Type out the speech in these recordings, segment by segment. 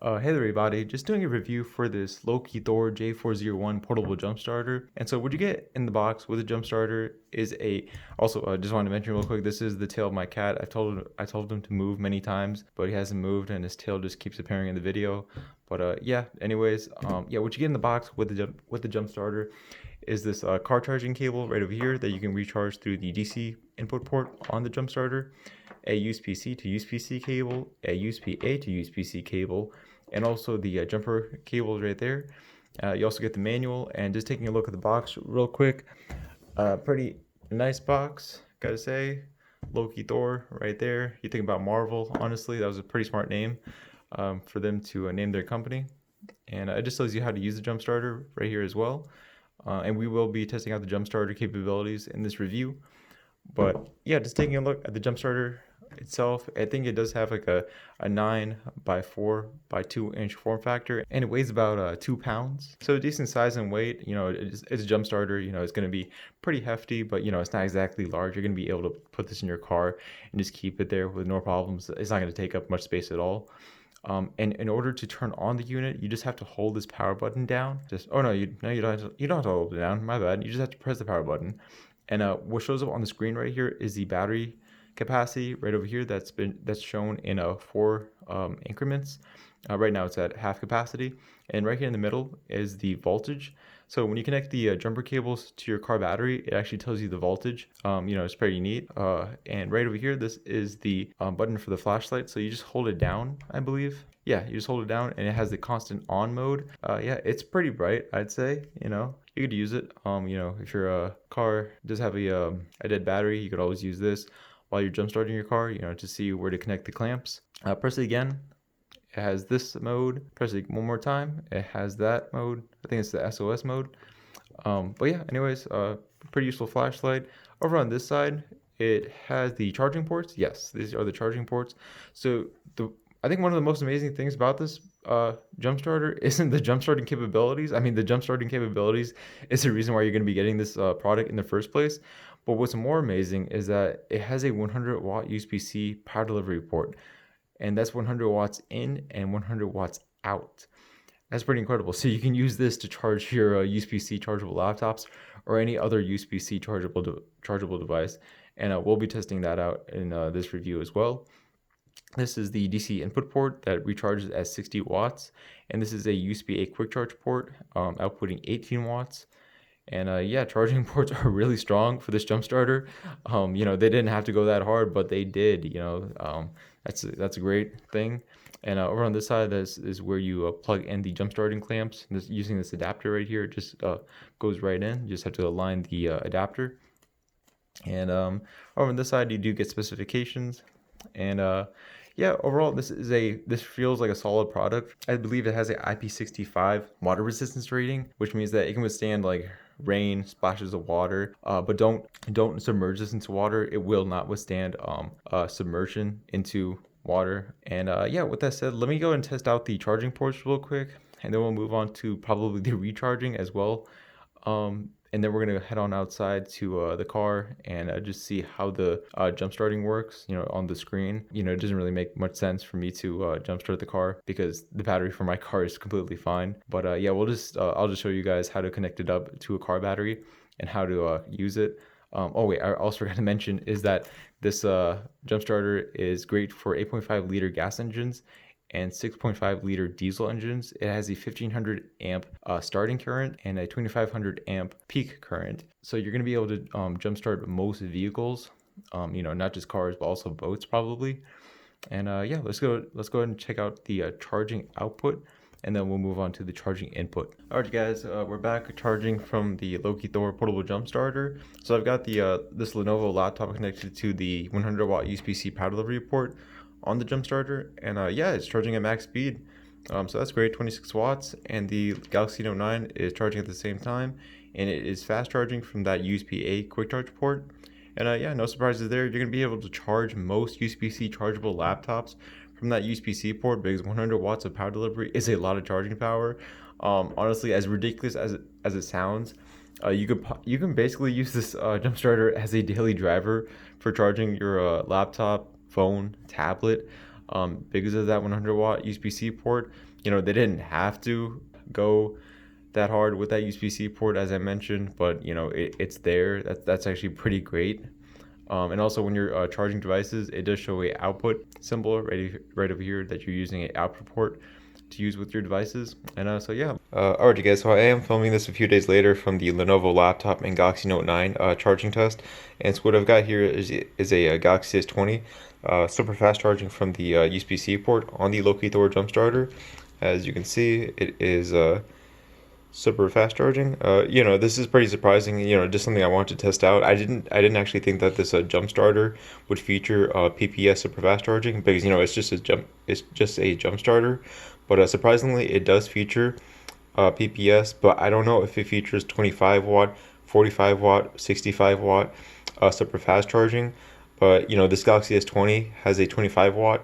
Hey there everybody, just doing a review for this LOKITHOR J401 portable jump starter. And so what you get in the box with a jump starter is just wanted to mention real quick, this is the tail of my cat. I told him to move many times, but he hasn't moved and his tail just keeps appearing in the video. But yeah, anyways, what you get in the box with the jump starter is this car charging cable right over here that you can recharge through the DC input port on the jump starter, a USB-C to USB-C cable, a USB-A to USB-C cable, and also the jumper cables right there. You also get the manual, and just taking a look at the box real quick, pretty nice box, gotta say. LOKITHOR right there. You think about Marvel, honestly, that was a pretty smart name for them to name their company. And it just tells you how to use the jump starter right here as well. And we will be testing out the jump starter capabilities in this review. But yeah, just taking a look at the jump starter itself, I think it does have like a 9 by 4 by 2 inch form factor, and it weighs about 2 pounds, so decent size and weight. You know, it's a jump starter, you know, it's going to be pretty hefty, but you know, it's not exactly large. You're going to be able to put this in your car and just keep it there with no problems. It's not going to take up much space at all. And in order to turn on the unit, you just have to hold this power button down. You don't have to hold it down, my bad. You just have to press the power button. And what shows up on the screen right here is the battery capacity right over here that's shown in 4 increments. Right now it's at half capacity, and right here in the middle is the voltage. So when you connect the jumper cables to your car battery, it actually tells you the voltage. You know, it's pretty neat. And right over here, this is the button for the flashlight. So you just hold it down, I believe. Yeah, you just hold it down, and it has the constant on mode. Yeah, it's pretty bright, I'd say. You know, you could use it. You know, if your car does have a dead battery, you could always use this while you're jump starting your car, you know, to see where to connect the clamps. Press it again. It has this mode. Press it one more time. It has that mode. I think it's the SOS mode. But yeah, anyways, pretty useful flashlight. Over on this side, it has the charging ports. Yes, these are the charging ports. So I think one of the most amazing things about this jump starter isn't the jump starting capabilities. I mean, the jump starting capabilities is the reason why you're going to be getting this product in the first place. But what's more amazing is that it has a 100 watt USB-C power delivery port, and that's 100 watts in and 100 watts out. That's pretty incredible. So you can use this to charge your USB-C chargeable laptops or any other USB-C chargeable device. And we'll be testing that out in this review as well. This is the DC input port that recharges at 60 watts. And this is a USB-A quick charge port outputting 18 watts. And yeah, charging ports are really strong for this jump starter. You know, they didn't have to go that hard, but they did. You know, that's a great thing. And over on this side, this is where you plug in the jump starting clamps. Using this adapter right here, it just goes right in. You just have to align the adapter. And over on this side, you do get specifications. And yeah, overall, this feels like a solid product. I believe it has an IP65 water resistance rating, which means that it can withstand like rain, splashes of water, but don't submerge this into water. It will not withstand submersion into water. And yeah, with that said, let me go and test out the charging ports real quick, and then we'll move on to probably the recharging as well. And then we're gonna head on outside to the car and just see how the jump starting works. You know, on the screen. You know, it doesn't really make much sense for me to jump start the car because the battery for my car is completely fine. But yeah, I'll just show you guys how to connect it up to a car battery and how to use it. Oh wait, I also forgot to mention is that this jump starter is great for 8.5 liter gas engines and 6.5 liter diesel engines. It has a 1500 amp starting current and a 2500 amp peak current. So you're going to be able to jumpstart most vehicles, you know, not just cars, but also boats probably. And yeah, let's go ahead and check out the charging output, and then we'll move on to the charging input. All right, guys, we're back charging from the LOKITHOR portable jump starter. So I've got the this Lenovo laptop connected to the 100 watt USB-C power delivery port on the jump starter, and yeah, it's charging at max speed. So that's great, 26 watts, and the Galaxy Note 9 is charging at the same time, and it is fast charging from that USB-A quick charge port. And yeah, no surprises there. You're going to be able to charge most USB-C chargeable laptops from that USB-C port because 100 watts of power delivery is a lot of charging power. Honestly, as ridiculous as it sounds, you can basically use this jump starter as a daily driver for charging your laptop, phone, tablet. because of that 100-watt USB-C port. They didn't have to go that hard with that USB-C port, as I mentioned, but it's there. That's actually pretty great. And also, when you're charging devices, it does show a output symbol right over here that you're using an output port to use with your devices. And so yeah. Alright, you guys. So I am filming this a few days later from the Lenovo laptop and Galaxy Note 9 charging test. And so what I've got here is a Galaxy S20 super fast charging from the USB-C port on the LOKITHOR jump starter. As you can see, it is super fast charging. This is pretty surprising. Just something I wanted to test out. I didn't actually think that this jump starter would feature PPS super fast charging, because it's just a jump starter. But surprisingly, it does feature PPS. But I don't know if it features 25 watt, 45 watt, 65 watt super fast charging. But this Galaxy S20 has a 25 watt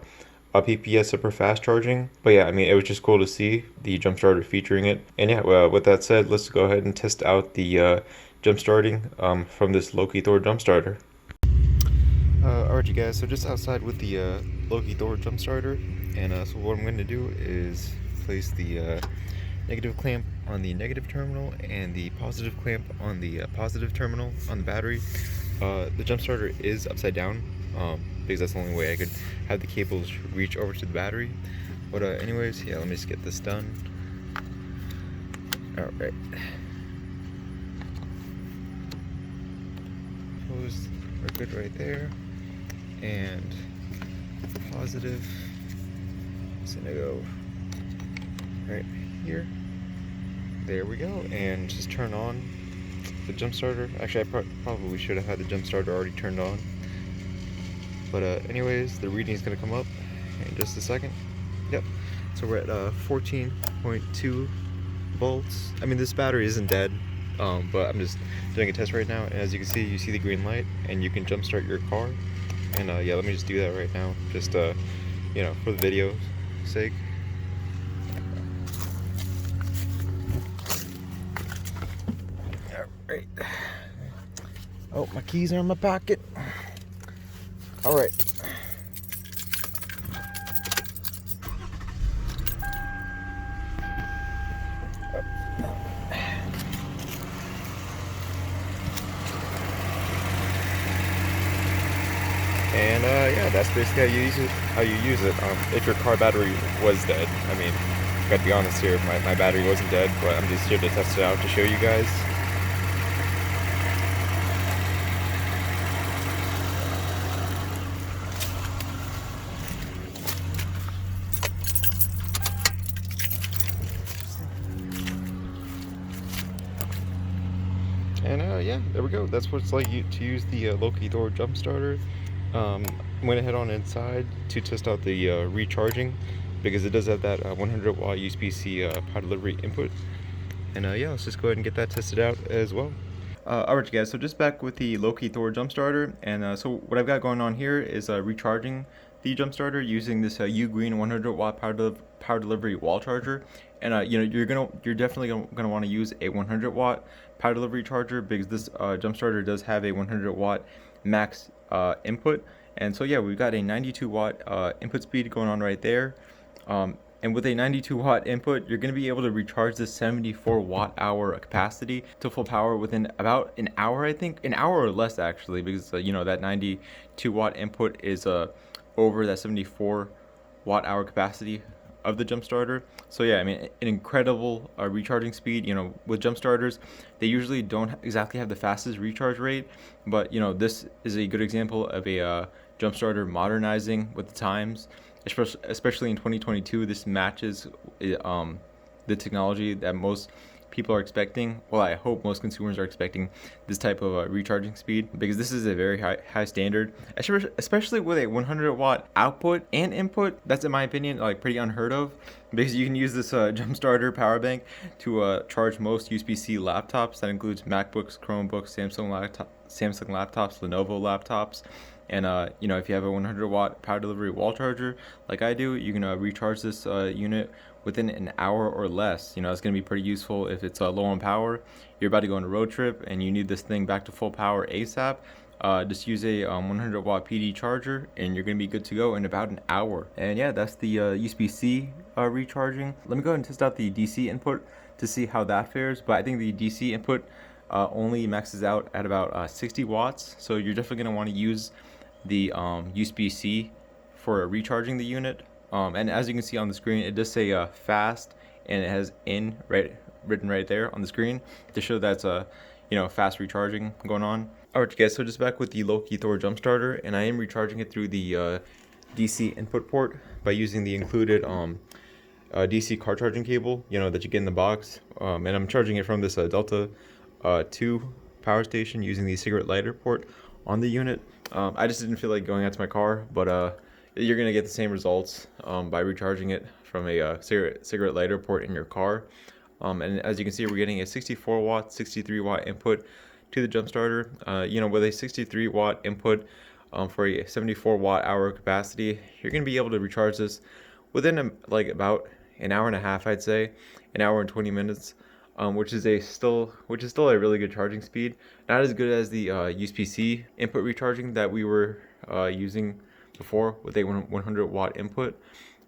PPS super fast charging. But yeah, I mean, it was just cool to see the jump starter featuring it. And yeah, with that said, let's go ahead and test out the jump starting from this LOKITHOR jump starter. Alright, you guys, so just outside with the LOKITHOR jump starter, and so what I'm going to do is place the negative clamp on the negative terminal and the positive clamp on the positive terminal on the battery. The jump starter is upside down, because that's the only way I could have the cables reach over to the battery. But anyways, yeah, let me just get this done. Alright. Close, we're good right there. And positive, it's gonna go right here. There we go. And just turn on the jump starter. Actually, I probably should have had the jump starter already turned on. But anyways, the reading is going to come up in just a second. Yep. So we're at 14.2 volts. I mean, this battery isn't dead, but I'm just doing a test right now. And as you can see, you see the green light, and you can jump start your car. And yeah, let me just do that right now, just for the video's sake. All right. Oh, my keys are in my pocket. All right. And yeah, that's basically how you use it. If your car battery was dead, I mean, gotta be honest here, my battery wasn't dead, but I'm just here to test it out to show you guys. And yeah, there we go. That's what it's like to use the LOKITHOR jump starter. I'm going to head on inside to test out the recharging, because it does have that 100 watt USB-C power delivery input. And yeah, let's just go ahead and get that tested out as well. Alright, you guys, so just back with the LOKITHOR jump starter, and so what I've got going on here is recharging the jump starter using this Ugreen 100 watt power delivery wall charger. And you're definitely gonna want to use a 100 watt power delivery charger, because this jump starter does have a 100 watt max input. And so yeah, we've got a 92 watt input speed going on right there. And with a 92 watt input, you're going to be able to recharge this 74 watt hour capacity to full power within about an hour, I think. An hour or less, actually, because that 92 watt input is over that 74 watt hour capacity of the jump starter. So yeah, I mean, an incredible recharging speed. With jump starters, they usually don't exactly have the fastest recharge rate, but this is a good example of a jump starter modernizing with the times. Especially in 2022, this matches the technology that most people are expecting. Well, I hope most consumers are expecting this type of recharging speed, because this is a very high standard, especially with a 100 watt output and input. That's, in my opinion, like pretty unheard of, because you can use this jump starter power bank to charge most USB-C laptops. That includes MacBooks, Chromebooks, Samsung laptops, Lenovo laptops. And if you have a 100 watt power delivery wall charger like I do, you can recharge this unit within an hour or less. It's going to be pretty useful if it's low on power, you're about to go on a road trip, and you need this thing back to full power ASAP. Just use a 100 watt PD charger and you're gonna be good to go in about an hour. And yeah, that's the USB-C recharging. Let me go ahead and test out the DC input to see how that fares. But I think the DC input only maxes out at about 60 watts. So you're definitely gonna want to use the USB-C for recharging the unit. And as you can see on the screen, it does say fast, and it has in written right there on the screen to show that's fast recharging going on. Alright guys, so just back with the LOKITHOR jump starter, and I am recharging it through the DC input port by using the included DC car charging cable, that you get in the box. And I'm charging it from this Delta 2 power station using the cigarette lighter port on the unit. I just didn't feel like going out to my car, but you're gonna get the same results by recharging it from a cigarette lighter port in your car. And as you can see, we're getting a 64 watt, 63 watt input to the jump starter. With a 63 watt input for a 74 watt hour capacity, you're gonna be able to recharge this within about an hour and a half, I'd say, an hour and 20 minutes. Which is still a really good charging speed. Not as good as the USB-C input recharging that we were using before with a 100 watt input,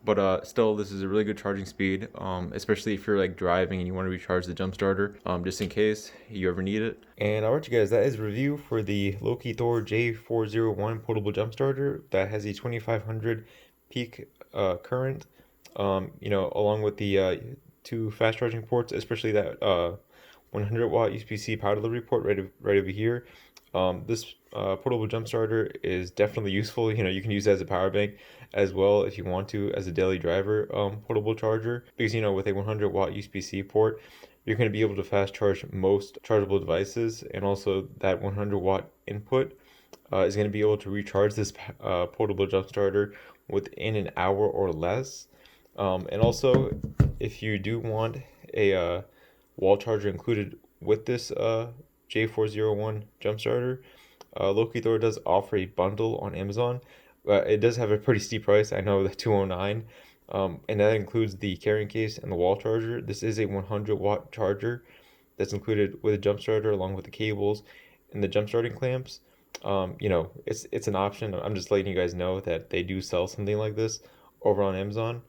but still, this is a really good charging speed, especially if you're driving and you want to recharge the jump starter, just in case you ever need it. And alright, you guys, that is a review for the LOKITHOR J401 portable jump starter that has a 2500 peak current, along with the 2 fast charging ports, especially that 100 watt USB-C power delivery port right over here. This portable jump starter is definitely useful. You can use it as a power bank as well if you want to, as a daily driver portable charger, because with a 100 watt USB-C port, you're going to be able to fast charge most chargeable devices, and also that 100 watt input is going to be able to recharge this portable jump starter within an hour or less. And also, if you do want a wall charger included with this J401 jump starter, LOKITHOR does offer a bundle on Amazon. It does have a pretty steep price, I know, the $209, and that includes the carrying case and the wall charger. This is a 100 watt charger that's included with a jump starter, along with the cables and the jump starting clamps. It's an option. I'm just letting you guys know that they do sell something like this over on Amazon.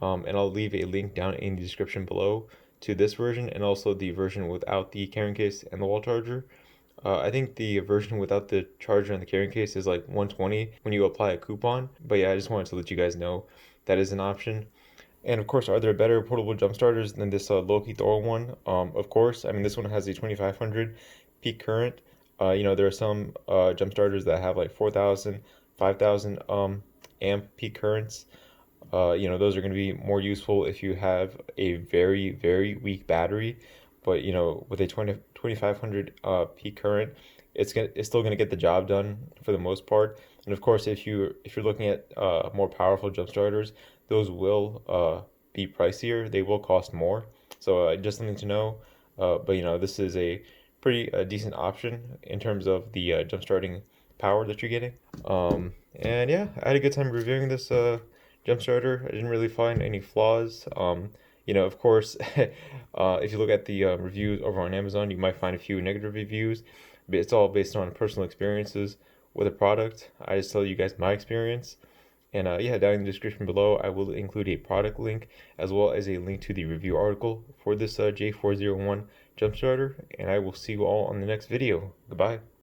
And I'll leave a link down in the description below to this version, and also the version without the carrying case and the wall charger. I think the version without the charger and the carrying case is like $120 when you apply a coupon. But yeah, I just wanted to let you guys know that is an option. And of course, are there better portable jump starters than this LOKITHOR one? Of course. I mean, this one has a 2500 peak current. There are some jump starters that have like 4,000, 5,000 amp peak currents. Those are going to be more useful if you have a very, very weak battery. But with a 2500 peak current, it's still going to get the job done for the most part. And of course, if you're looking at more powerful jump starters, those will be pricier. They will cost more. So just something to know. But this is a pretty decent option in terms of the jump starting power that you're getting. And yeah, I had a good time reviewing this jump starter. I didn't really find any flaws. Of course, if you look at the reviews over on Amazon, you might find a few negative reviews, but it's all based on personal experiences with a product. I just tell you guys my experience. And yeah, down in the description below, I will include a product link as well as a link to the review article for this J401 jump starter. And I will see you all on the next video. Goodbye.